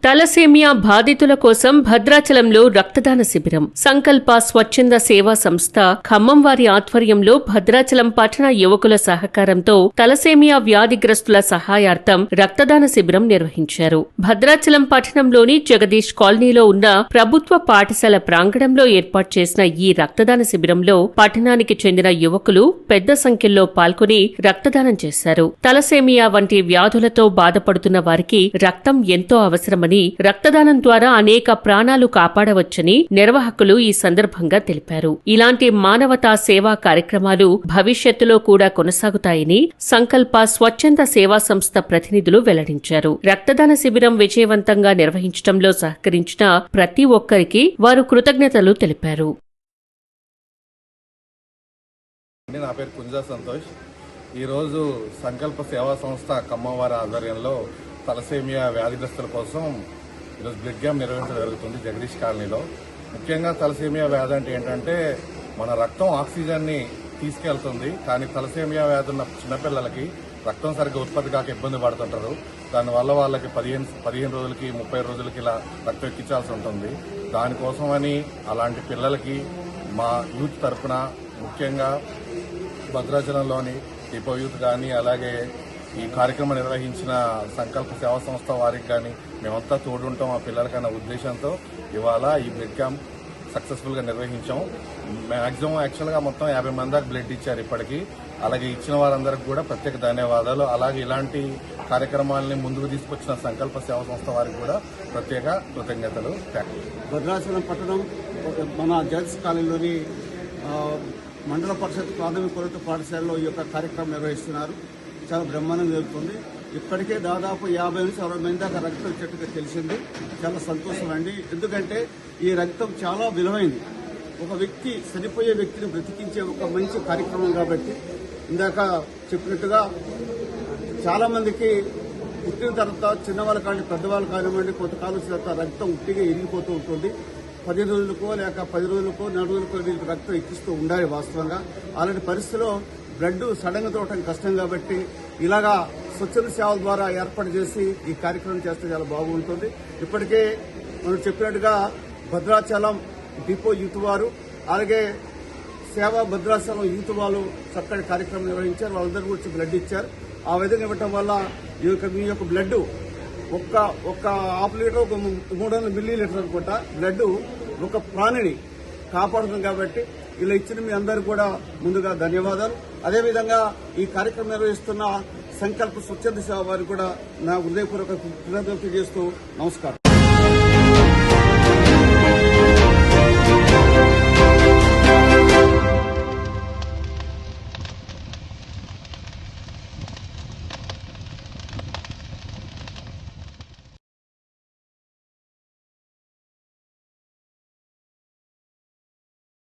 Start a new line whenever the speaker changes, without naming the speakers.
Thalassemia బాధితుల కోసం భద్రాచలంలో రక్తదాన శిబిరం. సంకల్ప స్వచ్ఛంద సేవా సంస్థ ఖమ్మం వారి ఆధ్వర్యంలో భద్రాచలం పట్టణ యువకుల సహకారంతో తలసేమియా వ్యాధిగ్రస్తుల సహాయార్థం రక్తదాన శిబిరం నిర్వహించారు. భద్రాచలం పట్టణంలోని జగదీష్ కాలనీలో ఉన్న ప్రభుత్వ పాఠశాల ప్రాంగణంలో ఏర్పాటు చేసిన ఈ రక్తదాన శిబిరంలో పట్టణానికి చెందిన యువకులు పెద్ద సంఖ్యలో పాల్గొని రక్తదానం చేశారు. తలసేమియా వంటి వ్యాధులతో బాధపడుతున్న వారికి రక్తం ఎంతో అవసరమని, రక్తదానం ద్వారా అనేక ప్రాణాలు కాపాడవచ్చని నిర్వాహకులు ఈ సందర్భంగా తెలిపారు. ఇలాంటి మానవతా సేవా కార్యక్రమాలు భవిష్యత్తులో కూడా కొనసాగుతాయని సంకల్ప స్వచ్ఛంద సేవా సంస్థ ప్రతినిధులు వెల్లడించారు. రక్తదాన శిబిరం విజయవంతంగా నిర్వహించడంలో సహకరించిన ప్రతి ఒక్కరికి వారు కృతజ్ఞతలు తెలిపారు.
నా పేరు కుంజా సంతోష్. ఈరోజు సంకల్ప సేవా సంస్థ ఖమ్మం వారి ఆధ్వర్యంలో తలసేమియా వ్యాధిగ్రస్తుల కోసం ఈరోజు బ్లడ్ క్యాంప్ నిర్వహించడం జరుగుతుంది జగదీష్ కాలనీలో. ముఖ్యంగా తలసేమియా వ్యాధి అంటే ఏంటంటే మన రక్తం ఆక్సిజన్ని తీసుకెళ్తుంది, కానీ తలసేమియా వ్యాధి ఉన్న చిన్నపిల్లలకి రక్తం సరిగ్గా ఉత్పత్తి కాక ఇబ్బంది పడుతుంటారు. దానివల్ల వాళ్ళకి 15 రోజులకి 30 రోజులకి ఇలా రక్తం ఎక్కించాల్సి ఉంటుంది. దానికోసమని అలాంటి పిల్లలకి మా యూత్ తరఫున ముఖ్యంగా భద్రాచలంలోని డిపో యూత్ కానీ, అలాగే ఈ కార్యక్రమం నిర్వహించిన సంకల్ప సేవా సంస్థ వారికి కానీ మేమంతా తోడుంటాం ఆ పిల్లలకన్న ఉద్దేశంతో ఇవాళ ఈ బ్లడ్ క్యాంప్ సక్సెస్ఫుల్గా నిర్వహించాం. మ్యాక్సిమం యాక్చువల్గా మొత్తం 50 మంది దాకా బ్లడ్ ఇచ్చారు ఇప్పటికీ. అలాగే ఇచ్చిన వారందరికీ కూడా ప్రత్యేక ధన్యవాదాలు. అలాగే ఇలాంటి కార్యక్రమాలని ముందుకు తీసుకొచ్చిన సంకల్ప సేవా సంస్థ వారికి కూడా ప్రత్యేక కృతజ్ఞతలు.
భద్రాచలం పట్టణం మన జడ్స్ కాలనీలోని మండల పరిషత్ ప్రాథమికోన్నత పాఠశాలలో ఈ యొక్క కార్యక్రమం నిర్వహిస్తున్నారు. చాలా బ్రహ్మాండంగా జరుగుతుంది. ఇప్పటికే దాదాపు 50 నుంచి 60 మంది దాకా రక్తం ఇచ్చేట్టుగా తెలిసింది. చాలా సంతోషం అండి. ఎందుకంటే ఈ రక్తం చాలా విలువైంది. ఒక వ్యక్తి చనిపోయే వ్యక్తిని బ్రతికించే ఒక మంచి కార్యక్రమం కాబట్టి, ఇందాక చెప్పినట్టుగా చాలా మందికి పుట్టిన తర్వాత చిన్నవాళ్ళు కానీ పెద్దవాళ్ళు కానివ్వండి కొంతకాలం తర్వాత రక్తం ఉట్టిగా ఎరిగిపోతూ ఉంటుంది. 10 రోజులకో లేక 10 రోజులకో 4 రోజులకో వీళ్ళకి రక్తం ఎక్కిస్తూ ఉండాలి. వాస్తవంగా అలాంటి పరిస్థితిలో బ్లడ్ సడన్గా దొరకడం కష్టం కాబట్టి ఇలాగా స్వచ్ఛంద సేవల ద్వారా ఏర్పాటు చేసి ఈ కార్యక్రమం చేస్తే చాలా బాగుంటుంది. ఇప్పటికే మనం చెప్పినట్టుగా భద్రాచలం డిపో యూత్ వారు, అలాగే సేవా భద్రాచలం యూత్ వాళ్ళు చక్కటి కార్యక్రమం నిర్వహించారు. వాళ్ళందరూ వచ్చి బ్లడ్ ఇచ్చారు. ఆ విధంగా ఇవ్వటం వల్ల మీ యొక్క బ్లడ్ ఒక్క హాఫ్ లీటర్, ఒక 300 మిల్లీలీటర్ అనుకుంటా బ్లడ్ ఒక ప్రాణిని కాపాడుతుంది. కాబట్టి ఇలా ఇచ్చిన మీ అందరికీ కూడా ముందుగా ధన్యవాదాలు. అదేవిధంగా ఈ కార్యక్రమం నిర్వహిస్తున్న సంకల్ప స్వచ్ఛంద సేవ వారికి కూడా నా హృదయపూర్వక కృతజ్ఞతలు చేస్తూ నమస్కారం.